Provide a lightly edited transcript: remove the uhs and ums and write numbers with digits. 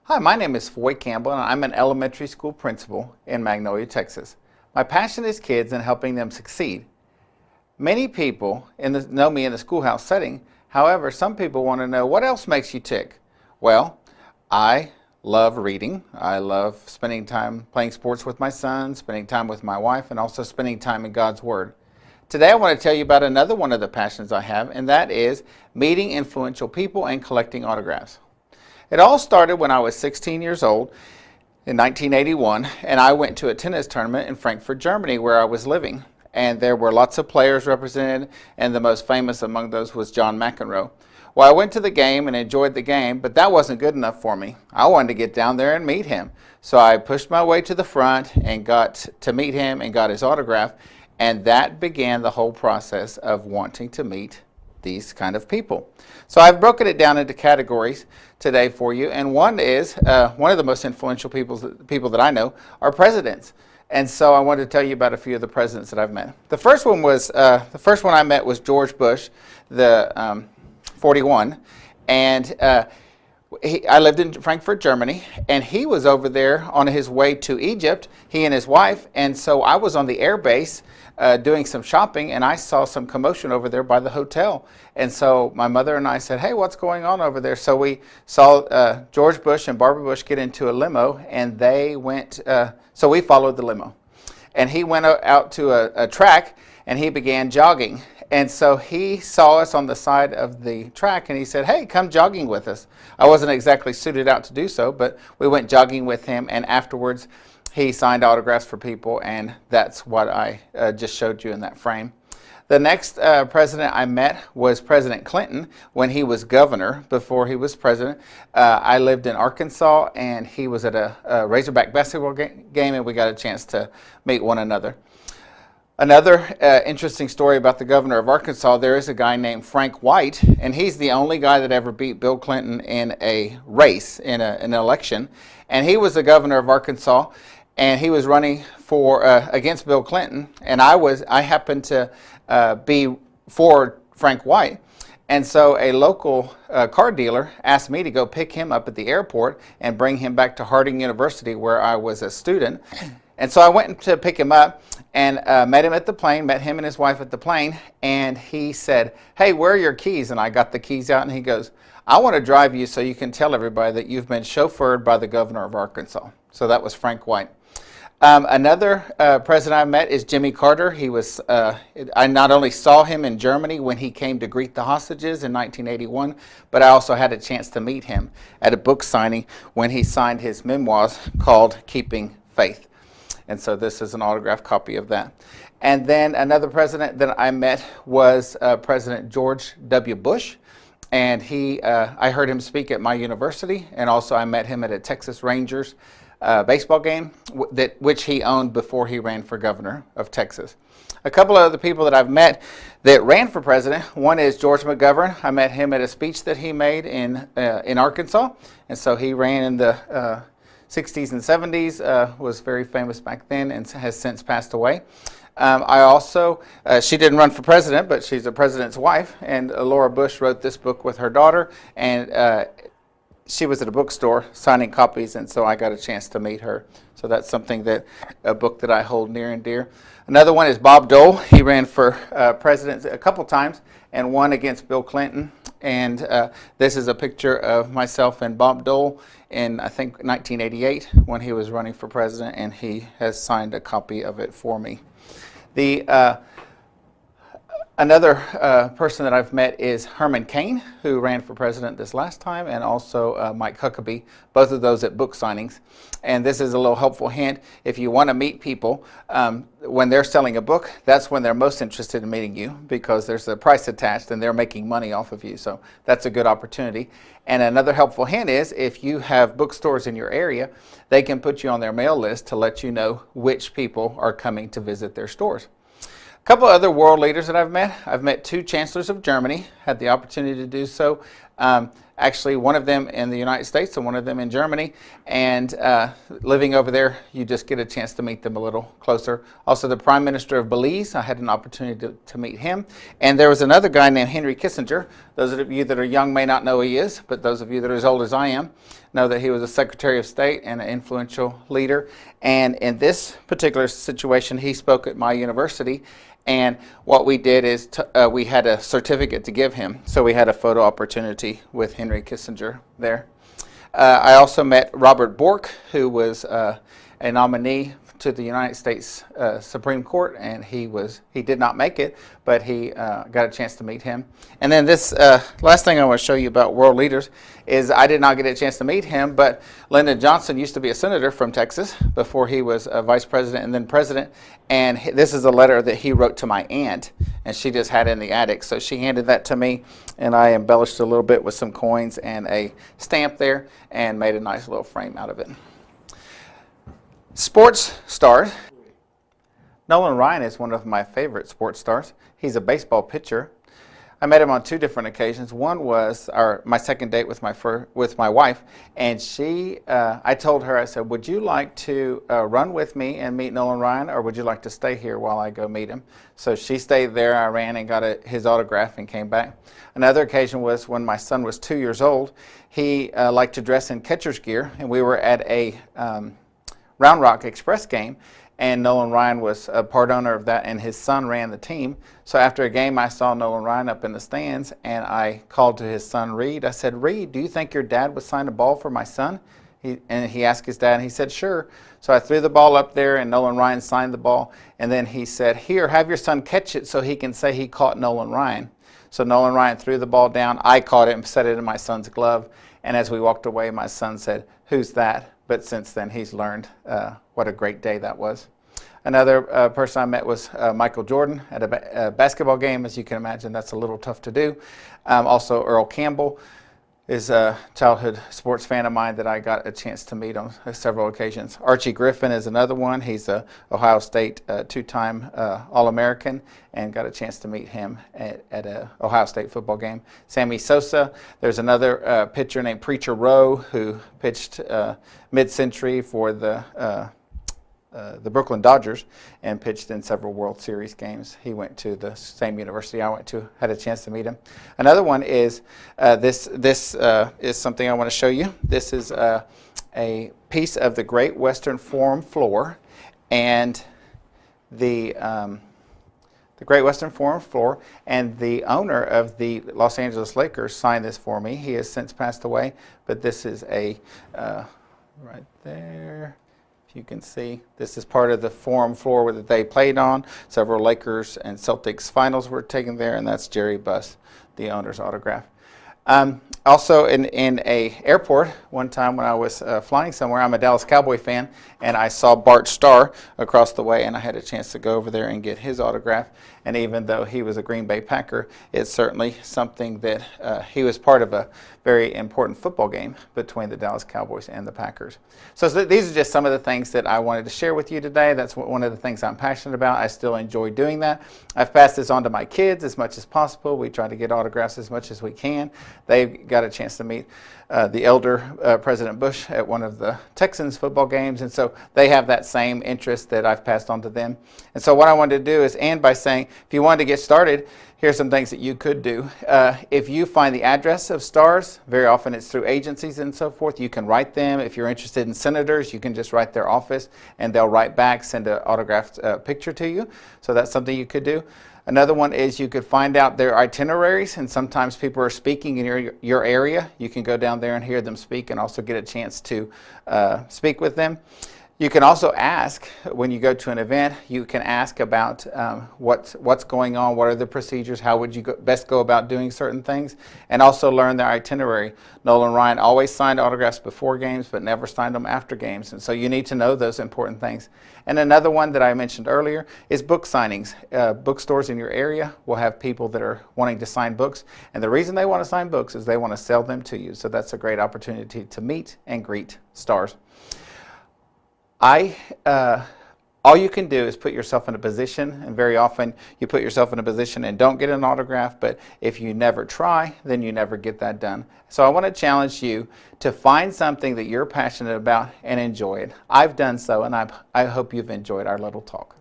Hi, my name is Foy Campbell, and I'm an elementary school principal in Magnolia, Texas. My passion is kids and helping them succeed. Many people know me in the schoolhouse setting. However, some people want to know, what else makes you tick? Well, I love reading. I love spending time playing sports with my son, spending time with my wife, and also spending time in God's Word. Today I want to tell you about another one of the passions I have, and that is meeting influential people and collecting autographs. It all started when I was 16 years old in 1981, and I went to a tennis tournament in Frankfurt, Germany, where I was living. And there were lots of players represented, and the most famous among those was John McEnroe. Well, I went to the game and enjoyed the game, but that wasn't good enough for me. I wanted to get down there and meet him. So I pushed my way to the front and got to meet him and got his autograph, and that began the whole process of wanting to meet these kind of people. So I've broken it down into categories today for you, and one is one of the most influential people that I know are presidents. And so I wanted to tell you about a few of the presidents that I've met. The first one I met was George Bush, the 41, and I lived in Frankfurt, Germany, and he was over there on his way to Egypt, he and his wife, and so I was on the air base doing some shopping, and I saw some commotion over there by the hotel. And so my mother and I said, hey, what's going on over there? So we saw George Bush and Barbara Bush get into a limo, and they went, so we followed the limo. And he went out to a track, and he began jogging. And so he saw us on the side of the track, and he said, hey, come jogging with us. I wasn't exactly suited out to do so, but we went jogging with him, and afterwards he signed autographs for people, and that's what I just showed you in that frame. The next president I met was President Clinton when he was governor. Before he was president, I lived in Arkansas, and he was at a Razorback basketball game, and we got a chance to meet one another. Another interesting story about the governor of Arkansas, there is a guy named Frank White, and he's the only guy that ever beat Bill Clinton in a race, in an election. And he was the governor of Arkansas, and he was running for against Bill Clinton, and I happened to be for Frank White. And so a local car dealer asked me to go pick him up at the airport and bring him back to Harding University, where I was a student. And so I went to pick him up and met him at the plane, met him and his wife at the plane, and he said, hey, where are your keys? And I got the keys out, and he goes, I want to drive you so you can tell everybody that you've been chauffeured by the governor of Arkansas. So that was Frank White. Another president I met is Jimmy Carter. He was, I not only saw him in Germany when he came to greet the hostages in 1981, but I also had a chance to meet him at a book signing when he signed his memoirs called Keeping Faith. And so this is an autographed copy of that. And then another president that I met was President George W. Bush. And I heard him speak at my university, and also I met him at a Texas Rangers baseball game which he owned before he ran for governor of Texas. A couple of other people that I've met that ran for president, one is George McGovern. I met him at a speech that he made in Arkansas, and so he ran in the 60s and 70s, was very famous back then and has since passed away. I also, she didn't run for president, but she's a president's wife, and Laura Bush wrote this book with her daughter, and she was at a bookstore signing copies, and so I got a chance to meet her. So that's a book that I hold near and dear. Another one is Bob Dole. He ran for president a couple times and won against Bill Clinton. And this is a picture of myself and Bob Dole in, I think, 1988 when he was running for president, and he has signed a copy of it for me. Another person that I've met is Herman Cain, who ran for president this last time, and also Mike Huckabee, both of those at book signings. And this is a little helpful hint. If you want to meet people, when they're selling a book, that's when they're most interested in meeting you, because there's a price attached and they're making money off of you. So that's a good opportunity. And another helpful hint is if you have bookstores in your area, they can put you on their mail list to let you know which people are coming to visit their stores. A couple other world leaders that I've met two chancellors of Germany, had the opportunity to do so. actually one of them in the United States and one of them in Germany. And living over there, you just get a chance to meet them a little closer. Also, the Prime Minister of Belize, I had an opportunity to meet him. And there was another guy named Henry Kissinger. Those of you that are young may not know who he is, but those of you that are as old as I am know that he was a Secretary of State and an influential leader. And in this particular situation, he spoke at my university. And what we did is we had a certificate to give him. So we had a photo opportunity with Henry Kissinger there. I also met Robert Bork, who was a nominee to the United States Supreme Court, and he did not make it, but he got a chance to meet him. And then this last thing I want to show you about world leaders is I did not get a chance to meet him, but Lyndon Johnson used to be a senator from Texas before he was vice president and then president. And this is a letter that he wrote to my aunt, and she just had it in the attic. So she handed that to me, and I embellished a little bit with some coins and a stamp there and made a nice little frame out of it. Sports stars. Nolan Ryan is one of my favorite sports stars. He's a baseball pitcher. I met him on 2 different occasions. One was my second date with my wife, and I told her, I said, would you like to run with me and meet Nolan Ryan, or would you like to stay here while I go meet him? So she stayed there. I ran and got his autograph and came back. Another occasion was when my son was 2 years old. He liked to dress in catcher's gear, and we were at a Round Rock Express game, and Nolan Ryan was a part owner of that, and his son ran the team. So after a game, I saw Nolan Ryan up in the stands, and I called to his son, Reed. I said, Reed, do you think your dad would sign a ball for my son? He asked his dad, and he said, sure. So I threw the ball up there, and Nolan Ryan signed the ball, and then he said, here, have your son catch it so he can say he caught Nolan Ryan. So Nolan Ryan threw the ball down. I caught it and set it in my son's glove, and as we walked away, my son said, who's that? But since then, he's learned what a great day that was. Another person I met was Michael Jordan at a basketball game. As you can imagine, that's a little tough to do. Also, Foy Campbell is a childhood sports fan of mine that I got a chance to meet on several occasions. Archie Griffin is another one. He's a Ohio State 2-time All-American, and got a chance to meet him at an Ohio State football game. Sammy Sosa. There's another pitcher named Preacher Rowe who pitched mid-century for the Brooklyn Dodgers and pitched in several World Series games. He went to the same university I went to, had a chance to meet him. Another one is, this is something I want to show you. This is a piece of the Great Western Forum floor, and the Great Western Forum floor, and the owner of the Los Angeles Lakers signed this for me. He has since passed away, but this is right there. You can see this is part of the Forum floor that they played on. Several Lakers and Celtics finals were taken there, and that's Jerry Buss, the owner's autograph. Also in a airport, one time when I was flying somewhere, I'm a Dallas Cowboy fan, and I saw Bart Starr across the way, and I had a chance to go over there and get his autograph. And even though he was a Green Bay Packer, it's certainly something that he was part of a very important football game between the Dallas Cowboys and the Packers. So these are just some of the things that I wanted to share with you today. That's one of the things I'm passionate about. I still enjoy doing that. I've passed this on to my kids as much as possible. We try to get autographs as much as we can. They've got a chance to meet the elder President Bush at one of the Texans football games, and so they have that same interest that I've passed on to them. And so what I wanted to do is end by saying, if you wanted to get started, here's some things that you could do. If you find the address of stars, very often it's through agencies and so forth, you can write them. If you're interested in senators, you can just write their office, and they'll write back, send an autographed picture to you. So that's something you could do. Another one is you could find out their itineraries, and sometimes people are speaking in your area. You can go down there and hear them speak and also get a chance to speak with them. You can also ask, when you go to an event, you can ask about what's going on, what are the procedures, how would you best go about doing certain things, and also learn their itinerary. Nolan Ryan always signed autographs before games, but never signed them after games, and so you need to know those important things. And another one that I mentioned earlier is book signings. Bookstores in your area will have people that are wanting to sign books, and the reason they want to sign books is they want to sell them to you, so that's a great opportunity to meet and greet stars. I All you can do is put yourself in a position, and very often you put yourself in a position and don't get an autograph, but if you never try, then you never get that done. So I want to challenge you to find something that you're passionate about and enjoy it. I've done so, and I hope you've enjoyed our little talk.